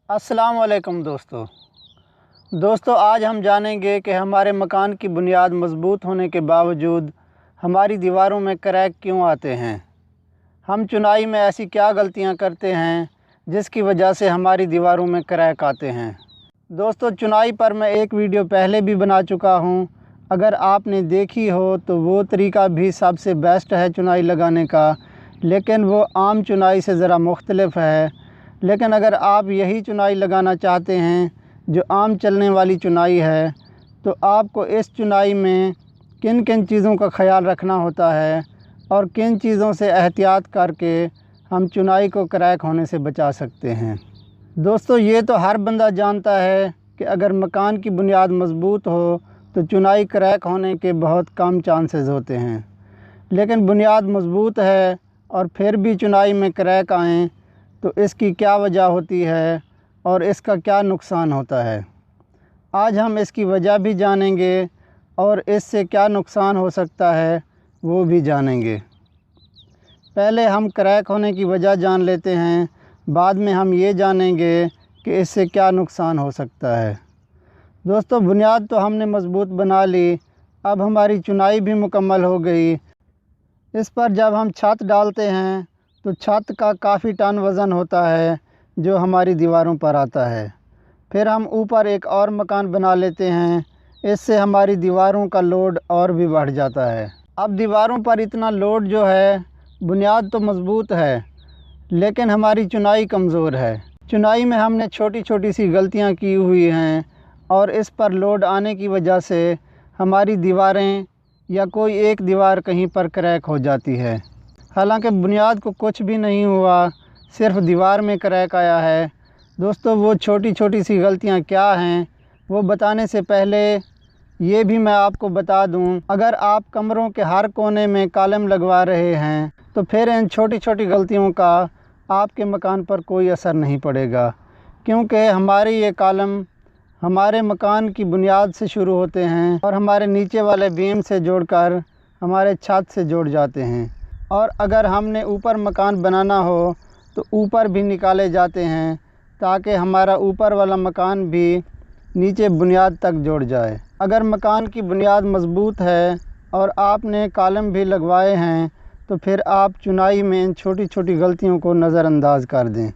अस्सलाम वालेकुम दोस्तों आज हम जानेंगे कि हमारे मकान की बुनियाद मज़बूत होने के बावजूद हमारी दीवारों में क्रैक क्यों आते हैं। हम चुनाई में ऐसी क्या गलतियां करते हैं जिसकी वजह से हमारी दीवारों में क्रैक आते हैं। दोस्तों चुनाई पर मैं एक वीडियो पहले भी बना चुका हूं, अगर आपने देखी हो तो वो तरीका भी सबसे बेस्ट है चुनाई लगाने का, लेकिन वो आम चुनाई से ज़रा मुख्तलिफ है। लेकिन अगर आप यही चुनाई लगाना चाहते हैं जो आम चलने वाली चुनाई है, तो आपको इस चुनाई में किन किन चीज़ों का ख्याल रखना होता है और किन चीज़ों से एहतियात करके हम चुनाई को क्रैक होने से बचा सकते हैं। दोस्तों ये तो हर बंदा जानता है कि अगर मकान की बुनियाद मज़बूत हो तो चुनाई क्रैक होने के बहुत कम चांसेस होते हैं, लेकिन बुनियाद मज़बूत है और फिर भी चुनाई में क्रैक आएँ तो इसकी क्या वजह होती है और इसका क्या नुकसान होता है। आज हम इसकी वजह भी जानेंगे और इससे क्या नुकसान हो सकता है वो भी जानेंगे। पहले हम क्रैक होने की वजह जान लेते हैं, बाद में हम ये जानेंगे कि इससे क्या नुकसान हो सकता है। दोस्तों बुनियाद तो हमने मज़बूत बना ली, अब हमारी चुनाई भी मुकम्मल हो गई। इस पर जब हम छत डालते हैं तो छत का काफ़ी टन वज़न होता है जो हमारी दीवारों पर आता है। फिर हम ऊपर एक और मकान बना लेते हैं, इससे हमारी दीवारों का लोड और भी बढ़ जाता है। अब दीवारों पर इतना लोड जो है, बुनियाद तो मज़बूत है लेकिन हमारी चुनाई कमज़ोर है। चुनाई में हमने छोटी छोटी सी गलतियां की हुई हैं और इस पर लोड आने की वजह से हमारी दीवारें या कोई एक दीवार कहीं पर क्रैक हो जाती है। हालांकि बुनियाद को कुछ भी नहीं हुआ, सिर्फ दीवार में क्रैक आया है। दोस्तों वो छोटी छोटी सी गलतियां क्या हैं वो बताने से पहले ये भी मैं आपको बता दूं, अगर आप कमरों के हर कोने में कॉलम लगवा रहे हैं तो फिर इन छोटी छोटी गलतियों का आपके मकान पर कोई असर नहीं पड़ेगा, क्योंकि हमारे ये कॉलम हमारे मकान की बुनियाद से शुरू होते हैं और हमारे नीचे वाले बीम से जोड़कर हमारे छत से जोड़ जाते हैं, और अगर हमने ऊपर मकान बनाना हो तो ऊपर भी निकाले जाते हैं ताकि हमारा ऊपर वाला मकान भी नीचे बुनियाद तक जोड़ जाए। अगर मकान की बुनियाद मज़बूत है और आपने कॉलम भी लगवाए हैं तो फिर आप चुनाई में इन छोटी छोटी गलतियों को नज़रअंदाज कर दें।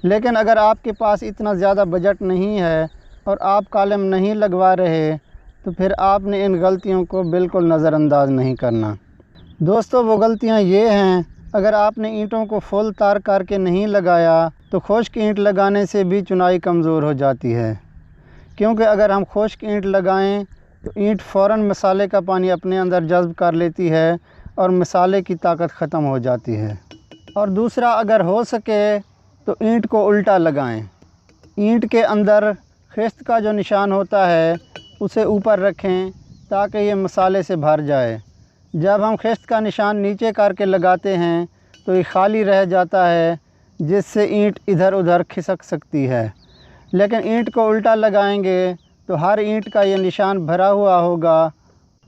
लेकिन अगर आपके पास इतना ज़्यादा बजट नहीं है और आप कॉलम नहीं लगवा रहे तो फिर आपने इन गलतियों को बिल्कुल नज़रअंदाज नहीं करना। दोस्तों वो गलतियां ये हैं, अगर आपने ईंटों को फुल तार करके नहीं लगाया तो खुश्क ईंट लगाने से भी चुनाई कमज़ोर हो जाती है, क्योंकि अगर हम खुश्क ईंट लगाएं तो ईंट फ़ौरन मसाले का पानी अपने अंदर जज़्ब कर लेती है और मसाले की ताकत ख़त्म हो जाती है। और दूसरा, अगर हो सके तो ईंट को उल्टा लगाएं। ईंट के अंदर खिस्त का जो निशान होता है उसे ऊपर रखें ताकि ये मसाले से भर जाए। जब हम खिस्त का निशान नीचे करके लगाते हैं तो ये खाली रह जाता है, जिससे ईंट इधर उधर खिसक सकती है। लेकिन ईंट को उल्टा लगाएंगे तो हर ईंट का ये निशान भरा हुआ होगा,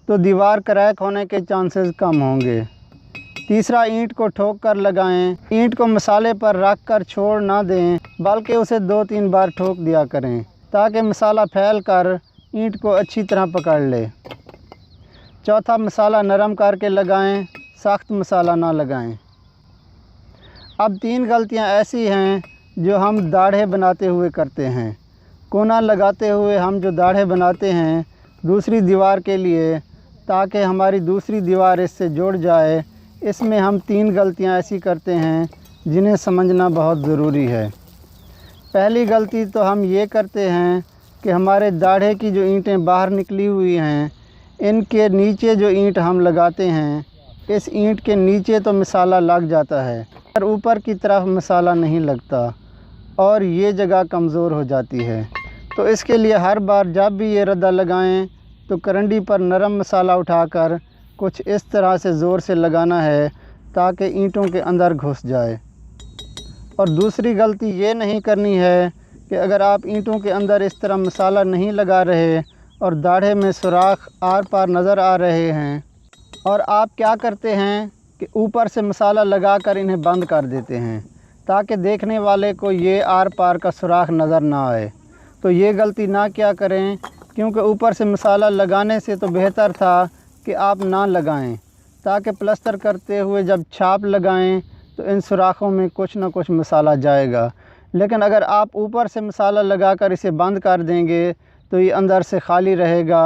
तो दीवार क्रैक होने के चांसेस कम होंगे। तीसरा, ईंट को ठोक कर लगाएं। ईंट को मसाले पर रख कर छोड़ ना दें, बल्कि उसे 2-3 बार ठोक दिया करें ताकि मसाला फैल कर ईंट को अच्छी तरह पकड़ ले। चौथा, मसाला नरम करके लगाएं, सख्त मसाला ना लगाएं। अब 3 गलतियां ऐसी हैं जो हम दाढ़े बनाते हुए करते हैं। कोना लगाते हुए हम जो दाढ़े बनाते हैं दूसरी दीवार के लिए ताकि हमारी दूसरी दीवार इससे जुड़ जाए, इसमें हम 3 गलतियां ऐसी करते हैं जिन्हें समझना बहुत ज़रूरी है। पहली गलती तो हम ये करते हैं कि हमारे दाढ़े की जो ईंटें बाहर निकली हुई हैं, इनके नीचे जो ईंट हम लगाते हैं, इस ईंट के नीचे तो मसाला लग जाता है पर ऊपर की तरफ मसाला नहीं लगता और ये जगह कमज़ोर हो जाती है। तो इसके लिए हर बार जब भी ये रद्दा लगाएं तो करंडी पर नरम मसाला उठाकर कुछ इस तरह से ज़ोर से लगाना है ताकि ईंटों के अंदर घुस जाए। और दूसरी गलती ये नहीं करनी है कि अगर आप ईंटों के अंदर इस तरह मसाला नहीं लगा रहे और दाढ़े में सुराख आर पार नज़र आ रहे हैं और आप क्या करते हैं कि ऊपर से मसाला लगाकर इन्हें बंद कर देते हैं, تاکہ دیکھنے والے کو یہ آر پار کا سوراخ نظر نہ آئے۔ تو یہ غلطی نہ کیا کریں، کیونکہ اوپر سے مسالہ لگانے سے تو بہتر تھا کہ آپ نہ لگائیں، تاکہ پلسٹر کرتے ہوئے جب چھاپ لگائیں تو ان سوراخوں میں کچھ نہ کچھ مسالہ جائے گا۔ لیکن اگر آپ اوپر سے مسالہ لگا کر اسے بند کر دیں گے تو یہ اندر سے خالی رہے گا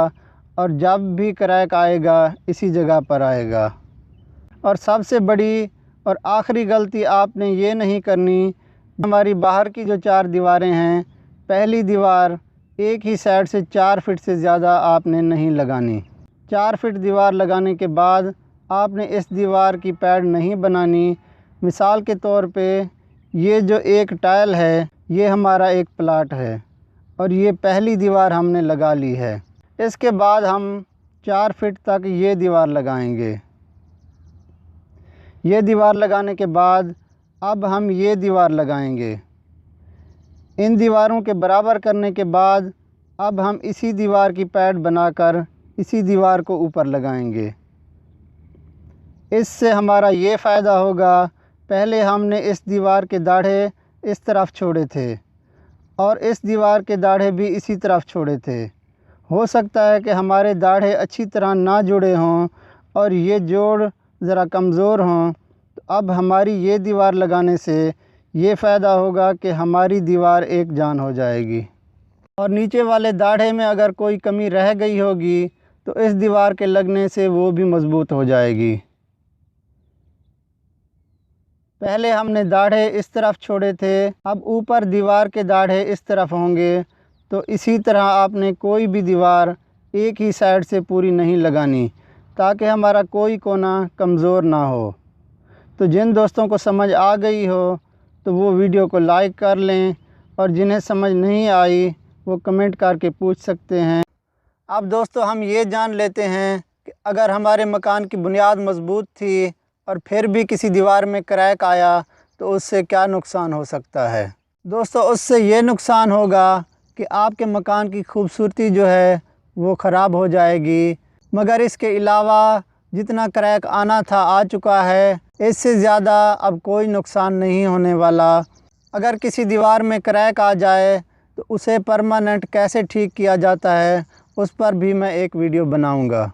اور جب بھی کریک آئے گا اسی جگہ پر آئے گا۔ اور سب سے بڑی اور آخری غلطی آپ نے یہ نہیں کرنی، ہماری باہر کی جو 4 دیواریں ہیں، پہلی دیوار ایک ہی سائڈ سے 4 فٹ سے زیادہ آپ نے نہیں لگانی۔ 4 فٹ دیوار لگانے کے بعد آپ نے اس دیوار کی پیڈ نہیں بنانی۔ مثال کے طور پہ یہ جو ایک ٹائل ہے یہ ہمارا ایک پلاٹ ہے اور یہ پہلی دیوار ہم نے لگا لی ہے۔ اس کے بعد ہم 4 فٹ تک یہ دیوار لگائیں گے۔ یہ دیوار لگانے کے بعد اب ہم یہ دیوار لگائیں گے۔ ان دیواروں کے برابر کرنے کے بعد اب ہم اسی دیوار کی پیڈ بنا کر اسی دیوار کو اوپر لگائیں گے۔ اس سے ہمارا یہ فائدہ ہوگا، پہلے ہم نے اس دیوار کے داڑھے اس طرف چھوڑے تھے اور اس دیوار کے داڑھے بھی اسی طرف چھوڑے تھے۔ ہو سکتا ہے کہ ہمارے داڑھے اچھی طرح نہ جڑے ہوں اور یہ جوڑ ذرا کمزور ہوں، تو اب ہماری یہ دیوار لگانے سے یہ فائدہ ہوگا کہ ہماری دیوار ایک جان ہو جائے گی، اور نیچے والے داڑھے میں اگر کوئی کمی رہ گئی ہوگی تو اس دیوار کے لگنے سے وہ بھی مضبوط ہو جائے گی۔ پہلے ہم نے داڑھے اس طرف چھوڑے تھے، اب اوپر دیوار کے داڑھے اس طرف ہوں گے، تو اسی طرح آپ نے کوئی بھی دیوار ایک ہی سائڈ سے پوری نہیں لگانی تاکہ ہمارا کوئی کونا کمزور نہ ہو۔ تو جن دوستوں کو سمجھ آ گئی ہو تو وہ ویڈیو کو لائک کر لیں، اور جنہیں سمجھ نہیں آئی وہ کمنٹ کر کے پوچھ سکتے ہیں۔ اب دوستو ہم یہ جان لیتے ہیں کہ اگر ہمارے مکان کی بنیاد مضبوط تھی اور پھر بھی کسی دیوار میں کریک آیا تو اس سے کیا نقصان ہو سکتا ہے۔ دوستو اس سے یہ نقصان ہوگا کہ آپ کے مکان کی خوبصورتی جو ہے وہ خراب ہو جائے گی، مگر اس کے علاوہ جتنا کریک آنا تھا آ چکا ہے، اس سے زیادہ اب کوئی نقصان نہیں ہونے والا۔ اگر کسی دیوار میں کریک آ جائے تو اسے پرماننٹ کیسے ٹھیک کیا جاتا ہے اس پر بھی میں ایک ویڈیو بناؤں گا۔